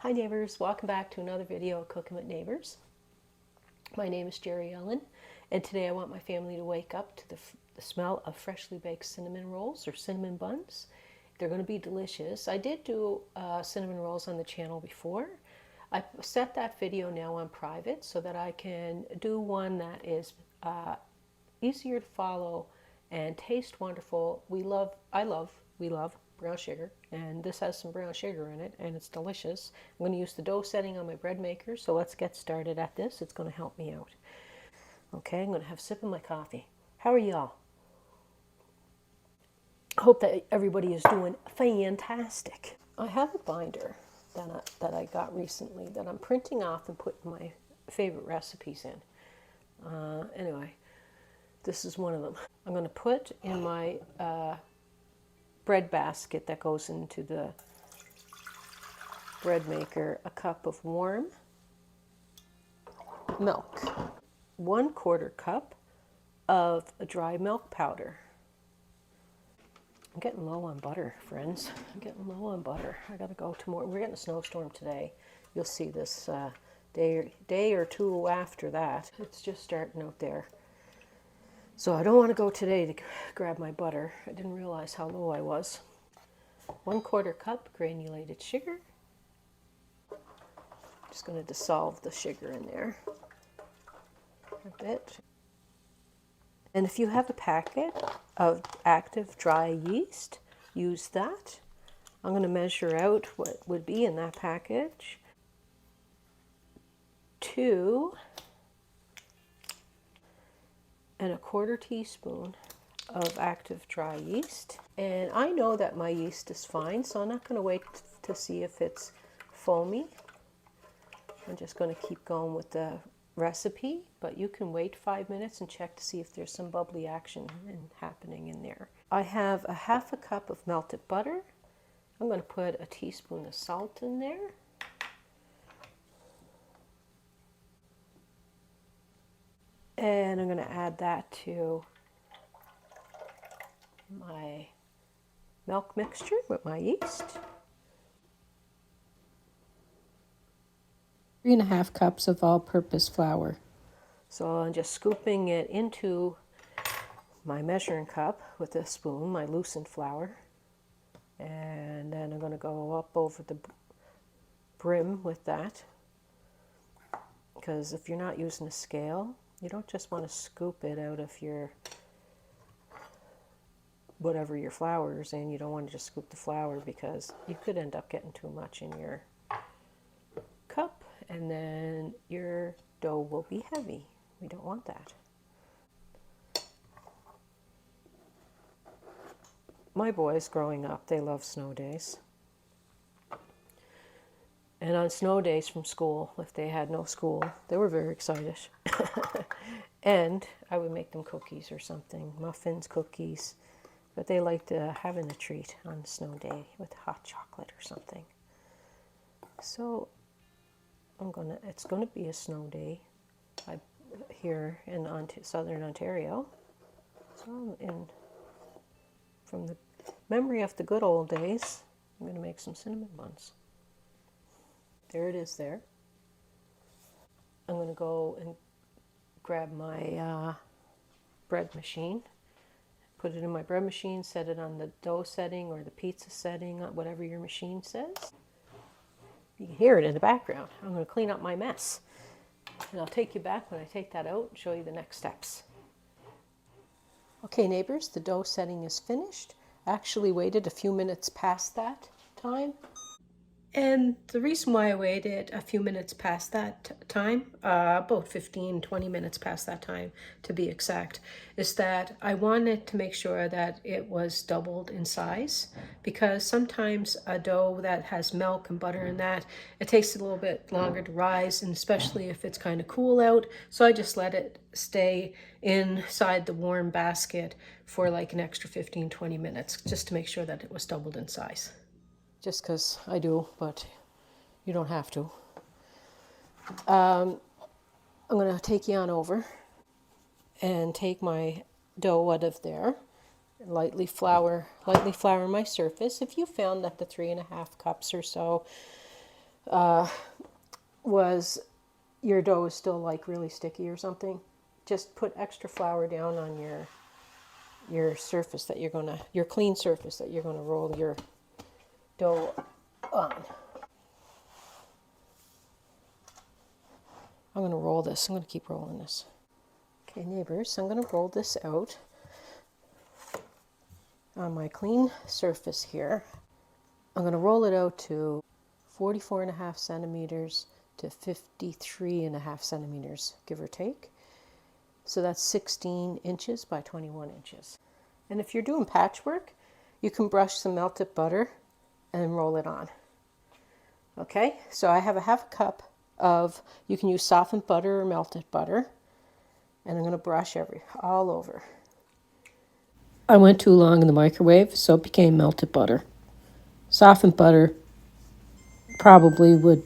Hi neighbors, welcome back to another video of Cooking with Neighbors. My name is Jerry Ellen, and today I want my family to wake up to the smell of freshly baked cinnamon rolls or cinnamon buns. They're going to be delicious. I did do cinnamon rolls on the channel before. I set that video now on private so that I can do one that is easier to follow and taste wonderful. We love brown sugar, and this has some brown sugar in it, and it's delicious. I'm going to use the dough setting on my bread maker, so let's get started at this. It's going to help me out. Okay, I'm going to have a sip of my coffee. How are y'all? Hope that everybody is doing fantastic. I have a binder that I got recently that I'm printing off and putting my favorite recipes in. Anyway, this is one of them. I'm going to put in my bread basket that goes into the bread maker a cup of warm milk, 1/4 cup of dry milk powder. I'm getting low on butter, friends. I'm getting low on butter. I gotta go tomorrow. We're getting a snowstorm today. You'll see this day or two after that. It's just starting out there. So I don't want to go today to grab my butter. I didn't realize how low I was. 1/4 cup granulated sugar. Just going to dissolve the sugar in there a bit. And if you have a packet of active dry yeast, use that. I'm going to measure out what would be in that package. 2 1/4 teaspoon of active dry yeast. And I know that my yeast is fine, so I'm not going to wait to see if it's foamy. I'm just going to keep going with the recipe, but you can wait 5 minutes and check to see if there's some bubbly action happening in there. I have a 1/2 cup of melted butter. I'm going to put a teaspoon of salt in there. And I'm going to add that to my milk mixture with my yeast. 3 1/2 cups of all-purpose flour. So I'm just scooping it into my measuring cup with a spoon, my loosened flour. And then I'm going to go up over the brim with that. Because if you're not using a scale, you don't just want to scoop it out of your whatever your flour is in. You don't want to just scoop the flour because you could end up getting too much in your cup, and then your dough will be heavy. We don't want that. My boys growing up, they love snow days. And on snow days from school, if they had no school, they were very excited. And I would make them cookies or something, muffins, cookies. But they liked having a treat on a snow day with hot chocolate or something. So it's gonna be a snow day here in southern Ontario. So from the memory of the good old days, I'm gonna make some cinnamon buns. There it is there. I'm gonna go and grab my bread machine, put it in my bread machine, set it on the dough setting or the pizza setting, whatever your machine says. You can hear it in the background. I'm going to clean up my mess. And I'll take you back when I take that out and show you the next steps. Okay, neighbors, the dough setting is finished. I actually waited a few minutes past that time. And the reason why I waited a few minutes past that time, about 15-20 minutes past that time to be exact, is that I wanted to make sure that it was doubled in size, because sometimes a dough that has milk and butter in that, it takes a little bit longer to rise, and especially if it's kind of cool out. So I just let it stay inside the warm basket for like an extra 15-20 minutes just to make sure that it was doubled in size. Just because I do, but you don't have to. I'm going to take you on over and take my dough out of there, and lightly flour my surface. If you found that the 3 1/2 cups or so was your dough is still like really sticky or something, just put extra flour down on your surface that you're gonna, your clean surface that you're gonna roll your dough on. I'm gonna roll this. I'm gonna keep rolling this. Okay, neighbors, I'm gonna roll this out on my clean surface here. I'm gonna roll it out to 44.5 centimeters to 53.5 centimeters, give or take. So that's 16 inches by 21 inches. And if you're doing patchwork, you can brush some melted butter and roll it on. Okay, so I have a half a cup of, you can use softened butter or melted butter, and I'm going to brush all over. I went too long in the microwave, so it became melted butter. Softened butter probably would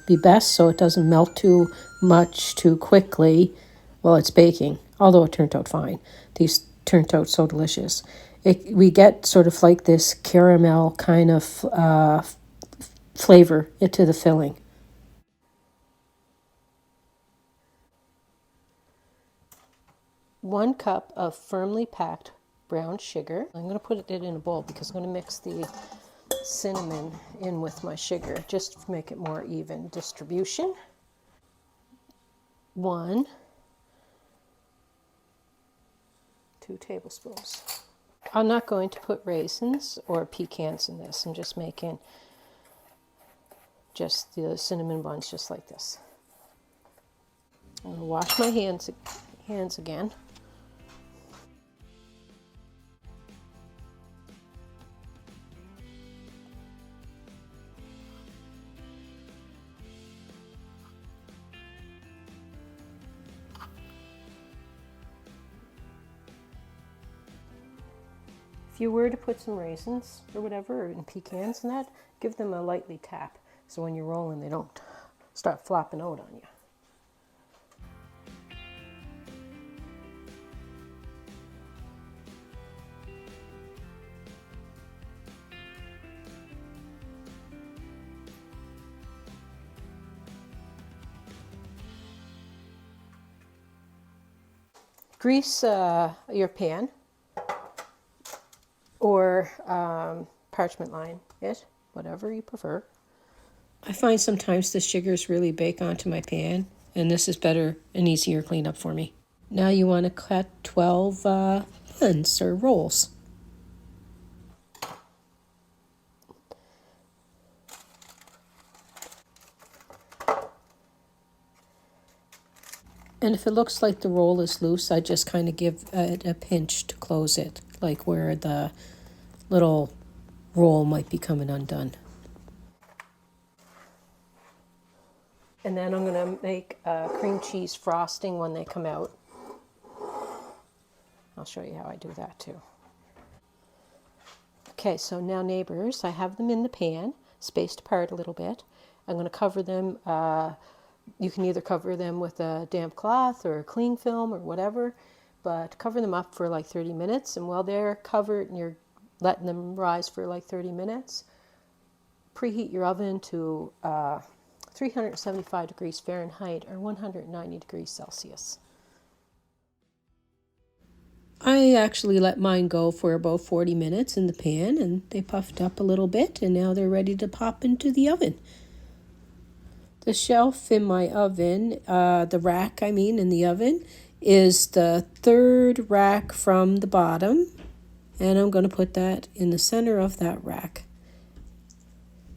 be best, so it doesn't melt too much too quickly while it's baking, although it turned out fine. These turned out so delicious. We get sort of like this caramel kind of flavor into the filling. One cup of firmly packed brown sugar. I'm going to put it in a bowl because I'm going to mix the cinnamon in with my sugar just to make it more even distribution. 2 tablespoons. I'm not going to put raisins or pecans in this. I'm just making just the cinnamon buns just like this. I'm going to wash my hands again. If you were to put some raisins or whatever, and pecans and that, give them a lightly tap so when you're rolling they don't start flopping out on you. Grease your pan or parchment line it, whatever you prefer. I find sometimes the sugars really bake onto my pan, and this is better and easier cleanup for me. Now you want to cut 12 buns or rolls. And if it looks like the roll is loose, I just kind of give it a pinch to close it, like where the little roll might be coming undone. And then I'm going to make cream cheese frosting when they come out. I'll show you how I do that too. Okay, so now neighbors, I have them in the pan, spaced apart a little bit. I'm going to cover them. You can either cover them with a damp cloth or a cling film or whatever, but cover them up for like 30 minutes. And while they're covered and you're letting them rise for like 30 minutes, preheat your oven to 375 degrees Fahrenheit or 190 degrees Celsius. I actually let mine go for about 40 minutes in the pan, and they puffed up a little bit, and now they're ready to pop into the oven. The shelf in my oven, the rack in the oven, is the third rack from the bottom, and I'm going to put that in the center of that rack.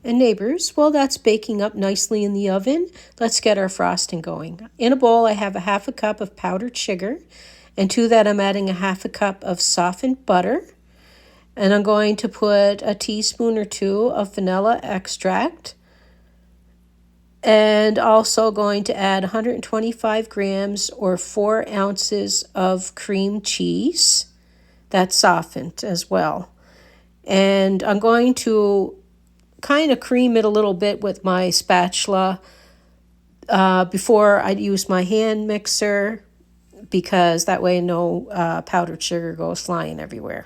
And neighbors, while that's baking up nicely in the oven, let's get our frosting going. In a bowl, I have a half a cup of powdered sugar, and to that I'm adding a half a cup of softened butter, and I'm going to put a teaspoon or 2 of vanilla extract, and also going to add 125 grams or 4 ounces of cream cheese that's softened as well. And I'm going to kind of cream it a little bit with my spatula before I use my hand mixer, because that way no powdered sugar goes flying everywhere.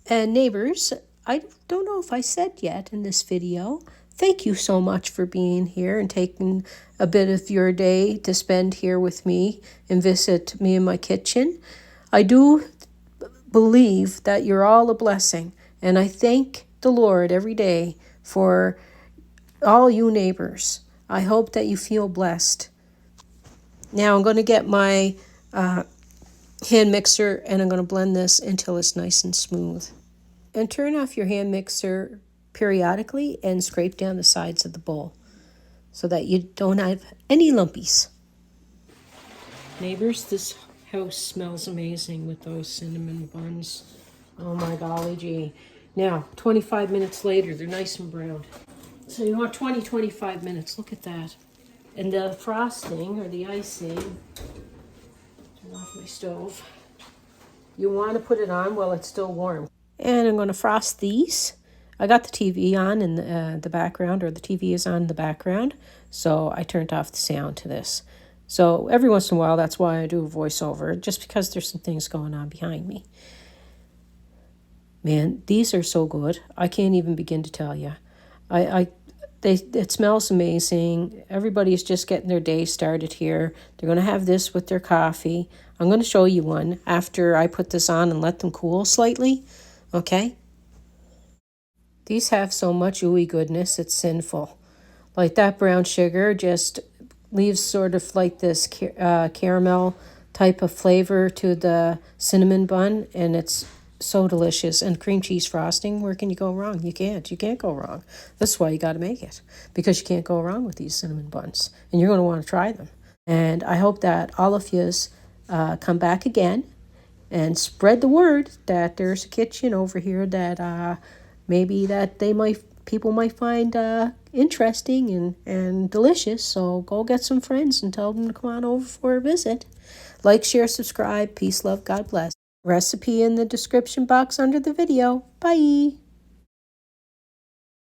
And neighbors, I don't know if I said yet in this video thank you so much for being here and taking a bit of your day to spend here with me and visit me in my kitchen. I do believe that you're all a blessing, and I thank the Lord every day for all you neighbors. I hope that you feel blessed. Now I'm going to get my hand mixer and I'm going to blend this until it's nice and smooth. And turn off your hand mixer periodically and scrape down the sides of the bowl so that you don't have any lumpies. Neighbors, this house smells amazing with those cinnamon buns. Oh my golly gee. Now, 25 minutes later, they're nice and browned. So you want 25 minutes. Look at that. And the frosting or the icing, turn off my stove. You want to put it on while it's still warm. And I'm going to frost these. I got the TV on in the background, or the TV is on in the background, so I turned off the sound to this. So every once in a while, that's why I do a voiceover, just because there's some things going on behind me. Man, these are so good. I can't even begin to tell you. It smells amazing. Everybody's just getting their day started here. They're going to have this with their coffee. I'm going to show you one after I put this on and let them cool slightly. Okay? These have so much ooey goodness, it's sinful. Like that brown sugar just leaves sort of like this caramel type of flavor to the cinnamon bun, and it's so delicious. And cream cheese frosting, where can you go wrong? You can't go wrong. That's why you got to make it, because you can't go wrong with these cinnamon buns, and you're going to want to try them. And I hope that all of yous come back again and spread the word that there's a kitchen over here that maybe that people might find interesting and delicious. So go get some friends and tell them to come on over for a visit. Like, share, subscribe. Peace, love, God bless. Recipe in the description box under the video. Bye.